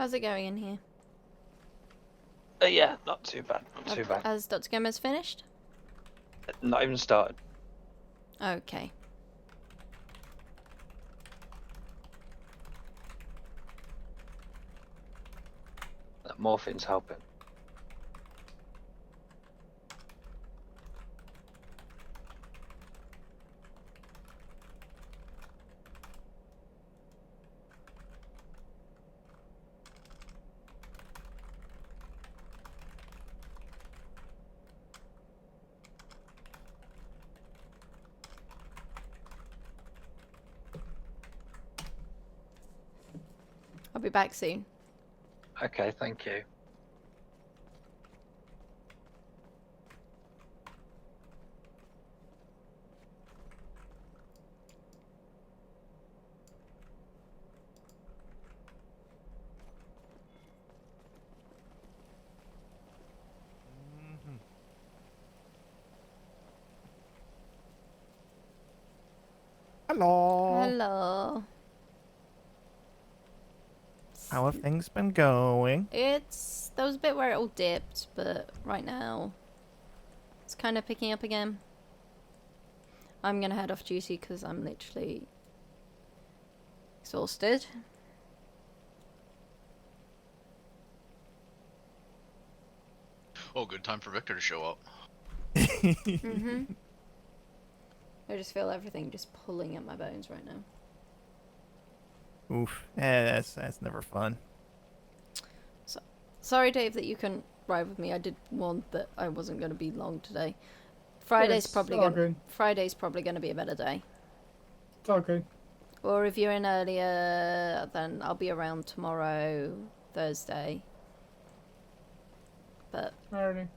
How's it going in here? Yeah, not too bad. Not too bad. Has Dr. Gomez finished? Not even started. Okay. That morphine's helping. I'll be back soon. Okay, thank you. Hello. Hello. How have things been going? There was a bit where it all dipped, but right now it's kind of picking up again. I'm gonna head off duty because I'm literally exhausted. Oh, good time for Victor to show up. Mm-hmm. I just feel everything just pulling at my bones right now. Oof. That's never fun. Sorry, Dave, that you couldn't ride with me. I did warn that I wasn't going to be long today. Friday's probably going to be a better day. It's okay. Or if you're in earlier, then I'll be around tomorrow, Thursday. But Alrighty.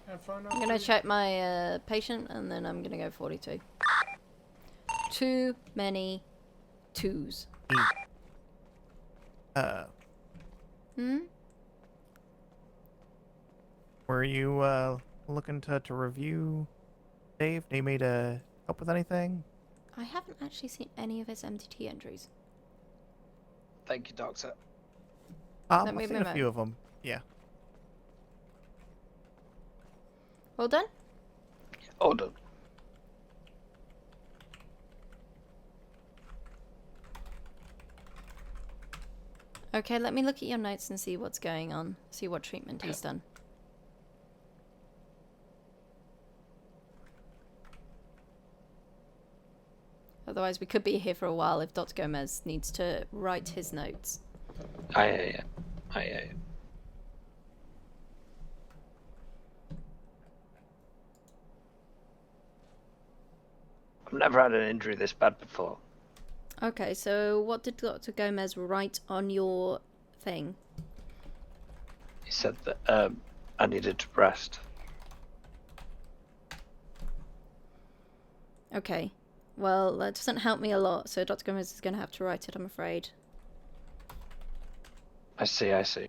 Have fun. I'm going to check my patient and then I'm going to go 42. Too many twos. Were you looking to review Dave? Need me to help with anything? I haven't actually seen any of his MDT entries. Thank you, Doctor. I've seen a few of them. Yeah. Well done. All done. Okay, let me look at your notes and see what's going on. See what treatment he's done. Otherwise, we could be here for a while if Dr. Gomez needs to write his notes. I hear you. I hear you. I've never had an injury this bad before. Okay, so what did Dr. Gomez write on your thing? He said that I needed to rest. Okay. Well, that doesn't help me a lot, so Dr. Gomez is going to have to write it, I'm afraid. I see, I see.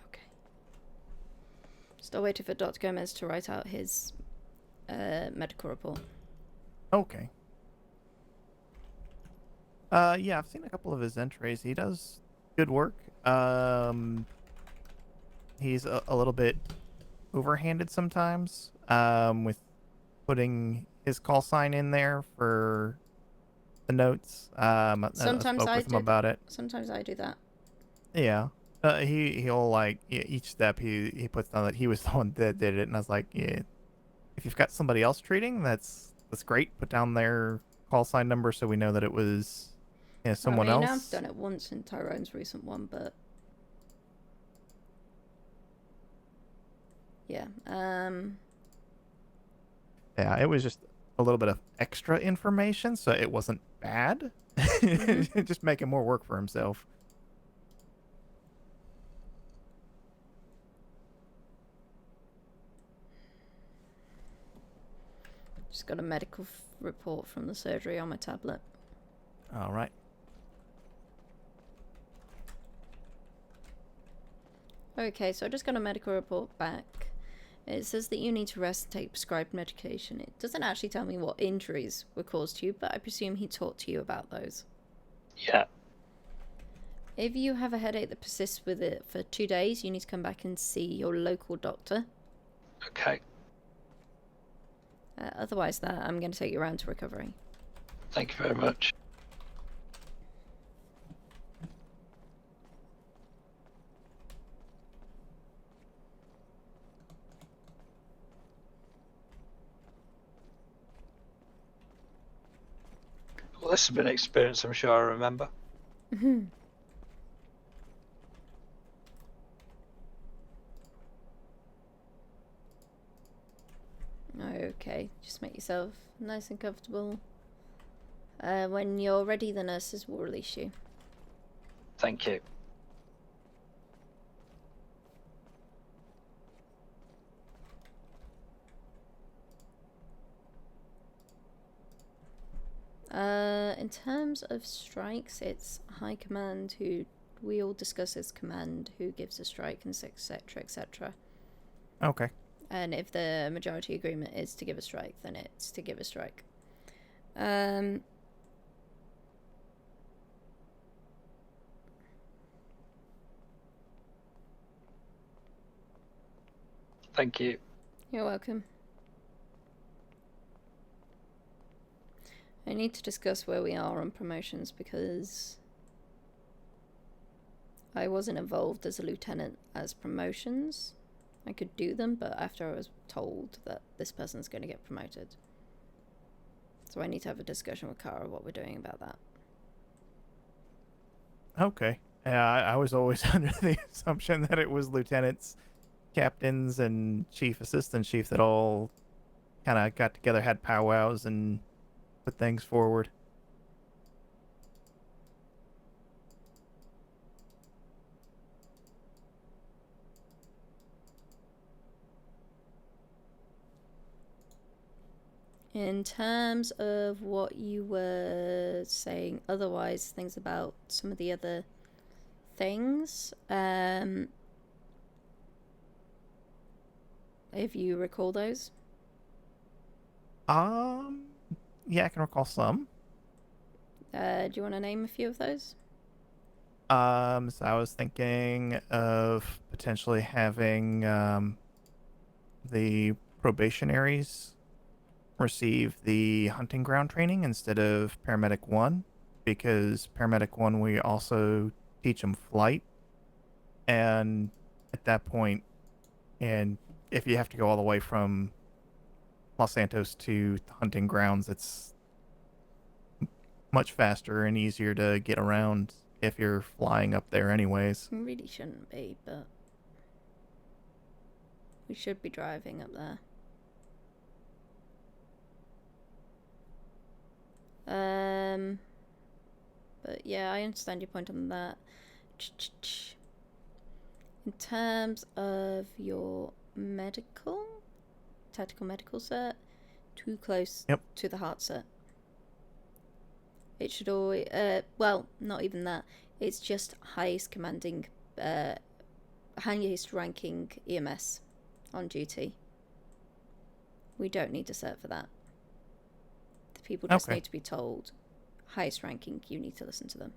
Okay. Still waiting for Dr. Gomez to write out his medical report. Okay. Yeah, I've seen a couple of his entries. He does good work. He's a little bit overhanded sometimes with putting his call sign in there for the notes. Sometimes I spoke with him about it. Sometimes I do that. Yeah. He'll like each step he puts down that he was the one that did it, and I was like, yeah, if you've got somebody else treating, that's great. Put down their call sign number so we know that it was someone else. I've done it once in Tyrone's recent one, but yeah. Yeah, it was just a little bit of extra information, so it wasn't bad. Just making more work for himself. Just got a medical report from the surgery on my tablet. All right. Okay, so I just got a medical report back. It says that you need to rest and take prescribed medication. It doesn't actually tell me what injuries were caused to you, but I presume he talked to you about those. Yeah. If you have a headache that persists with it for 2 days, you need to come back and see your local doctor. Okay. Otherwise, I'm going to take you around to recovery. Thank you very much. Well, this has been an experience I'm sure I remember. Okay, just make yourself nice and comfortable. When you're ready, the nurses will release you. Thank you. In terms of strikes, it's High Command who we all discuss as command who gives a strike, and etc. etc. Okay. And if the majority agreement is to give a strike, then it's to give a strike. Thank you. You're welcome. I need to discuss where we are on promotions because I wasn't involved as a lieutenant as promotions. I could do them, but after I was told that this person's going to get promoted. So I need to have a discussion with Kara what we're doing about that. Okay. Yeah, I was always under the assumption that it was lieutenants, captains, and chief assistant chief that all kind of got together, had powwows, and put things forward. In terms of what you were saying, otherwise, things about some of the other things, if you recall those. Yeah, I can recall some. Do you want to name a few of those? So I was thinking of potentially having the probationaries receive the hunting ground training instead of paramedic 1, because paramedic 1 we also teach them flight, and at that point, and if you have to go all the way from Los Santos to the hunting grounds, it's much faster and easier to get around if you're flying up there anyways. It really shouldn't be, but we should be driving up there. But yeah, I understand your point on that. In terms of your tactical medical cert, too close to the heart cert. It should always, well, not even that. It's just highest ranking EMS on duty. We don't need a cert for that. The people just need to be told, highest ranking, you need to listen to them.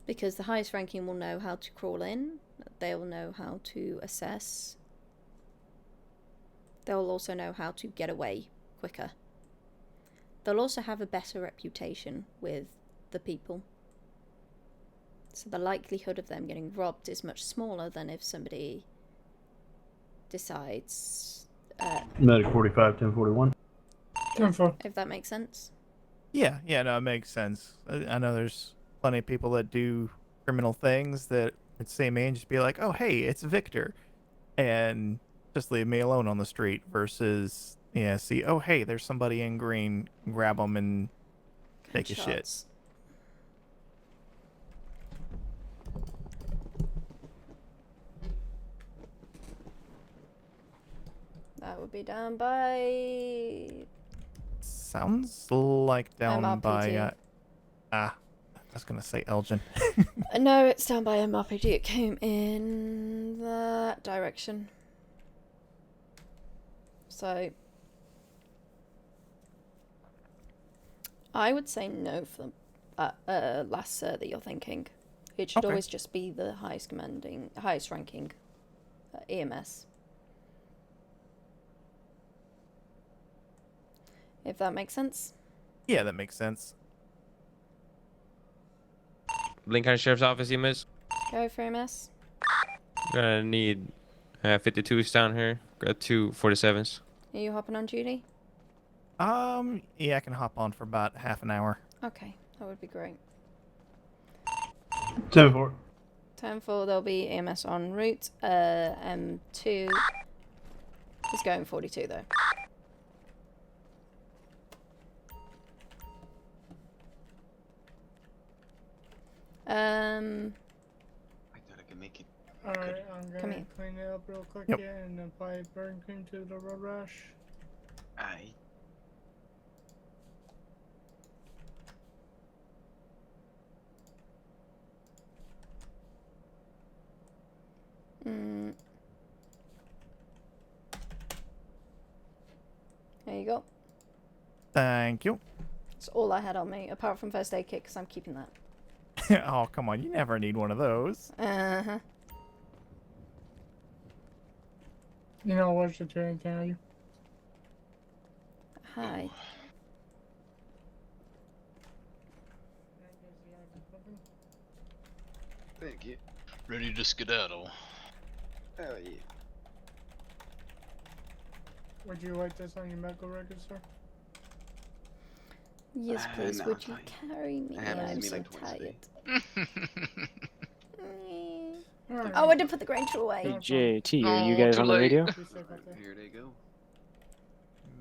Because the highest ranking will know how to crawl in, they'll know how to assess, they'll also know how to get away quicker. They'll also have a better reputation with the people. So the likelihood of them getting robbed is much smaller than if somebody decides... Medic 45, 1041. 10-4. If that makes sense. Yeah, no, it makes sense. I know there's plenty of people that do criminal things that at the same age just be like, oh, hey, it's Victor, and just leave me alone on the street, versus, yeah, see, oh, hey, there's somebody in green, grab them and take a shit. Gunshots. That would be down by... Sounds like down MRPT. by, was gonna say Elgin. No, it's down by MRPG. It came in that direction. So I would say no for the last sir that you're thinking. It should Okay. always just be the highest ranking EMS. If that makes sense. Yeah, that makes sense. Blaine County Sheriff's Office, EMS. Go for EMS. Gonna need 52s down here. Got 2 47s. Are you hopping on duty? Yeah, I can hop on for about half an hour. Okay, that would be great. 10-4. Time for there'll be EMS en route. M2 is going 42 though. I thought I could make it. Alright, I'm Come gonna here. clean it up real quick, Yep. yeah, and apply burn cream to the road rash. Aye. Mm. There you go. Thank you. That's all I had on me, apart from first aid kit, because I'm keeping that. Oh, come on. You never need one of those. Uh-huh. You know what's the turn, can you? Hi. Thank you. Ready to skedaddle. Hell yeah. Would you like this on your medical record, sir? Yes, please. no, Would it's you fine. carry me? I haven't I'm seen so me like twice a tired. day. Alright. Oh, I did put the Granger away. No. JT, are you Oh, guys too on the late. radio? Be safe out there. Here they go.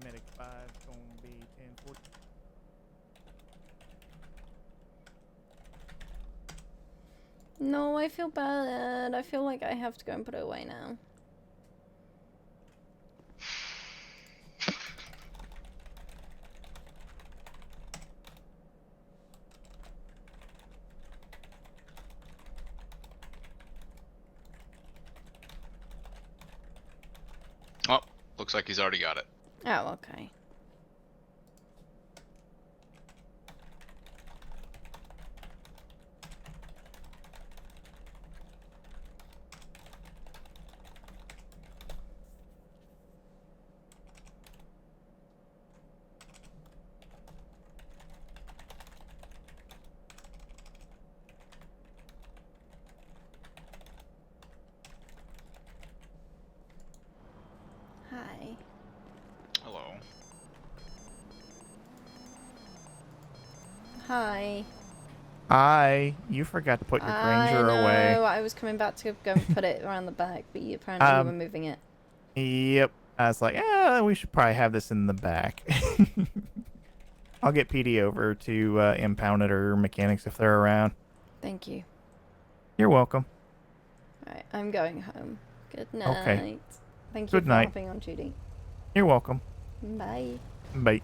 Medic 5 gonna be 10-40. No, I feel bad. I feel like I have to go and put it away now. Oh, looks like he's already got it. Oh, okay. Hi. Hello. Hi. You forgot to put your I Granger know. away. I was coming back to go and put it around the back, but apparently you were moving it. Yep. I was like, we should probably have this in the back. I'll get PD over to impound it or mechanics if they're around. Thank you. You're welcome. Alright, I'm going home. Good night. Okay. Thank you Good for night. hopping on duty. You're welcome. Bye. Bye.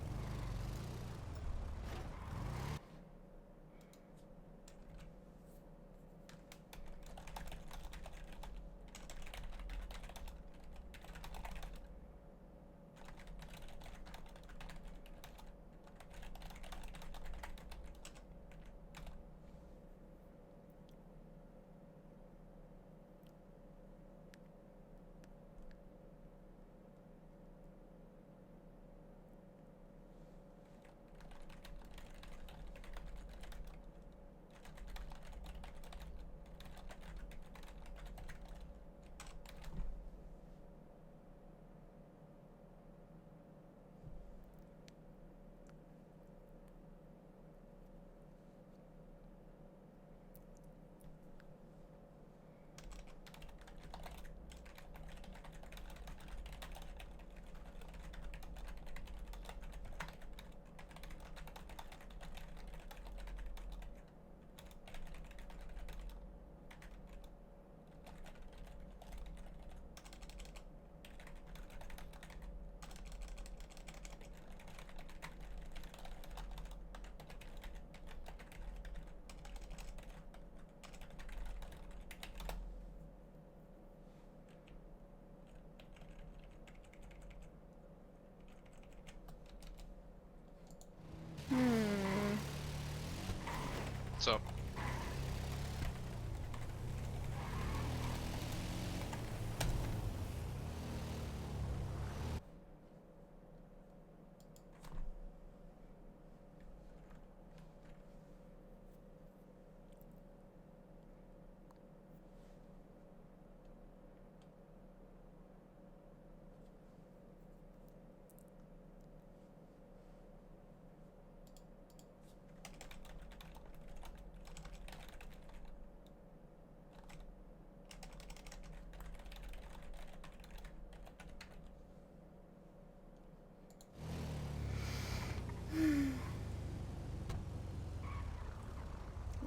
So,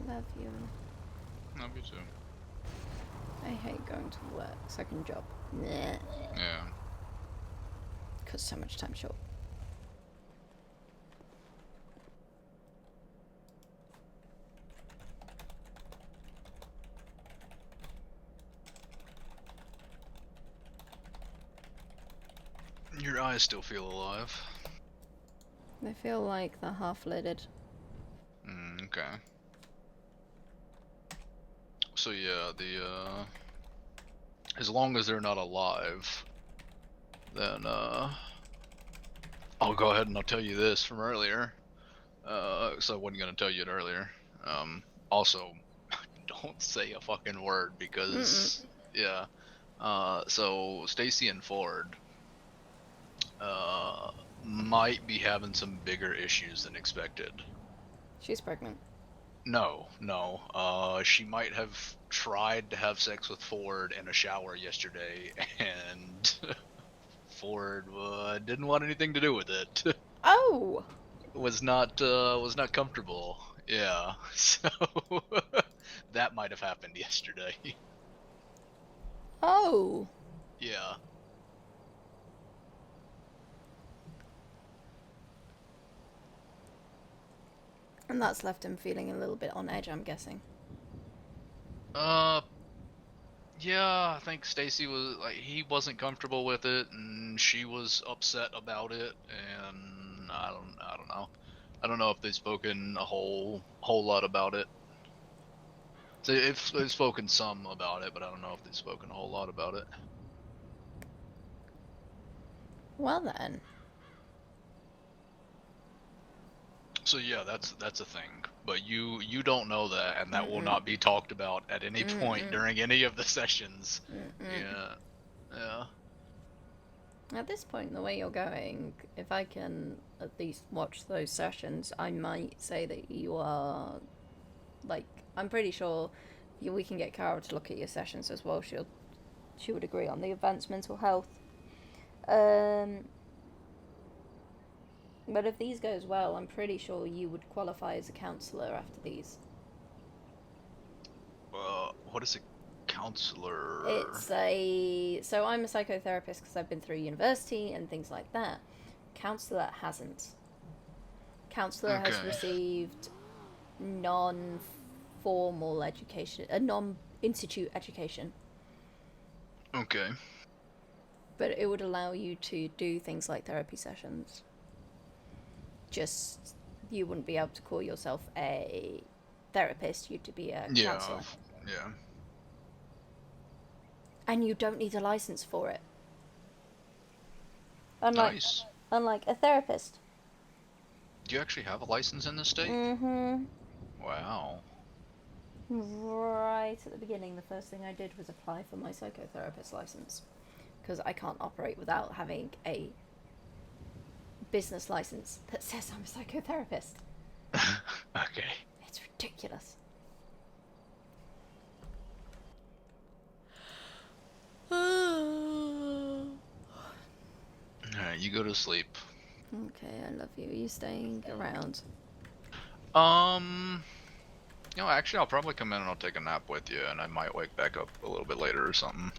Love you. love you too. I hate going to work. Second job. Nah. Yeah. Cause so much time short. Your eyes still feel alive. They feel like they're half-lidded. Okay. So yeah, as long as they're not alive, then I'll go ahead and I'll tell you this from earlier. So I wasn't gonna tell you it earlier. Also, don't say a fucking word because yeah. So Stacy and Ford might be having some bigger issues than expected. She's pregnant. No. She might have tried to have sex with Ford in a shower yesterday, and Ford didn't want anything to do with it. Oh! was not comfortable. Yeah, so that might have happened yesterday. Oh! Yeah. And that's left him feeling a little bit on edge, I'm guessing. Yeah, I think Stacy was like he wasn't comfortable with it, and she was upset about it, and I don't know. I don't know if they've spoken a whole lot about it. They've spoken some about it, but I don't know if they've spoken a whole lot about it. Well then. So yeah, that's a thing. But you don't know that, and that will not be talked about at any point during any of the sessions. Yeah. At this point, the way you're going, if I can at least watch those sessions, I might say that you are, like, I'm pretty sure we can get Cara to look at your sessions as well. She would agree on the advanced mental health. But if these goes well, I'm pretty sure you would qualify as a counsellor after these. What is a counselor? So I'm a psychotherapist because I've been through university and things like that. Counsellor hasn't. Counsellor has Okay. received non-formal education, a non-institute education. Okay. But it would allow you to do things like therapy sessions. Just, you wouldn't be able to call yourself a therapist, you'd be a counsellor. Yeah. And you don't need a license for it. Nice. Unlike a therapist. Do you actually have a license in this state? Mm-hmm. Wow. Right at the beginning, the first thing I did was apply for my psychotherapist license. Because I can't operate without having a business license that says I'm a psychotherapist. Okay. It's ridiculous. Alright, you go to sleep. Okay, I love you. Are you staying around? Actually, I'll probably come in and I'll take a nap with you, and I might wake back up a little bit later or something.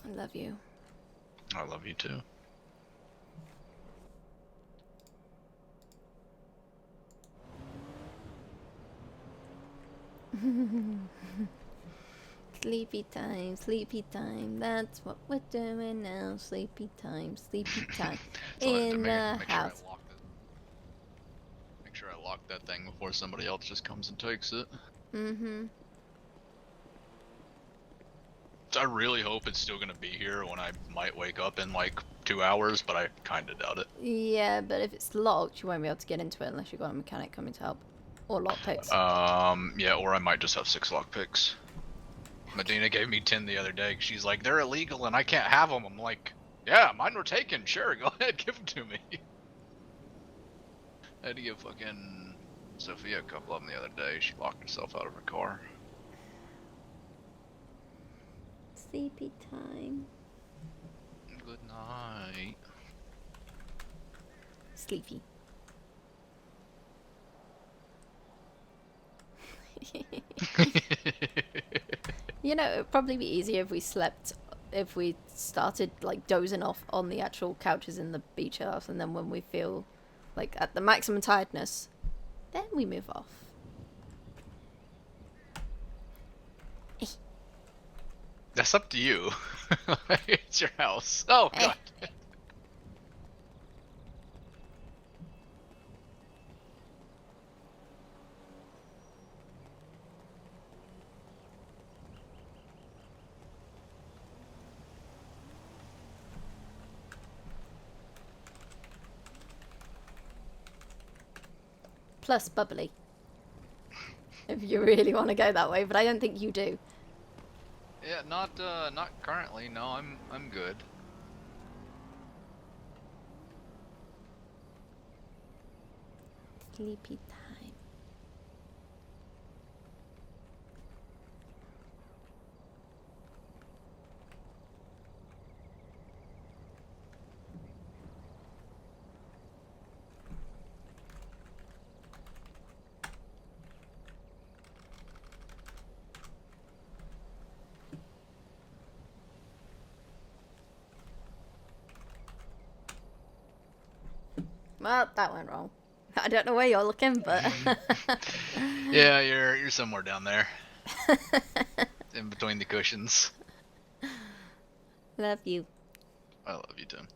I love you. I love you too. Sleepy time, that's what we're doing now. Sleepy time So I have to in the make sure I house. lock I lock that thing before somebody else just comes and takes it. Mm-hmm. I really hope it's still gonna be here when I might wake up in like 2 hours, but I kinda doubt it. Yeah, but if it's locked, you won't be able to get into it unless you've got a mechanic coming to help. Or lockpicks. Yeah, or I might just have 6 lockpicks. Medina gave me 10 the other day. She's like, they're illegal and I can't have them. I'm like, yeah, mine were taken. Sure, go ahead, give them to me. I had to give fucking Sophia a couple of them the other day. She locked herself out of her car. Sleepy time. Good night. Sleepy. You know, it'd probably be easier if we slept, if we started like dozing off on the actual couches in the beach house, and then when we feel like at the maximum tiredness, then we move off. That's up to you. It's your house. Oh, Eh. God. Plus bubbly. If you really want to go that way, but I don't think you do. Yeah, not currently. No, I'm good. Sleepy time. Well, that went wrong. I don't know where you're looking, but Yeah, you're somewhere down there, in between the cushions. love you. I love you, Tim.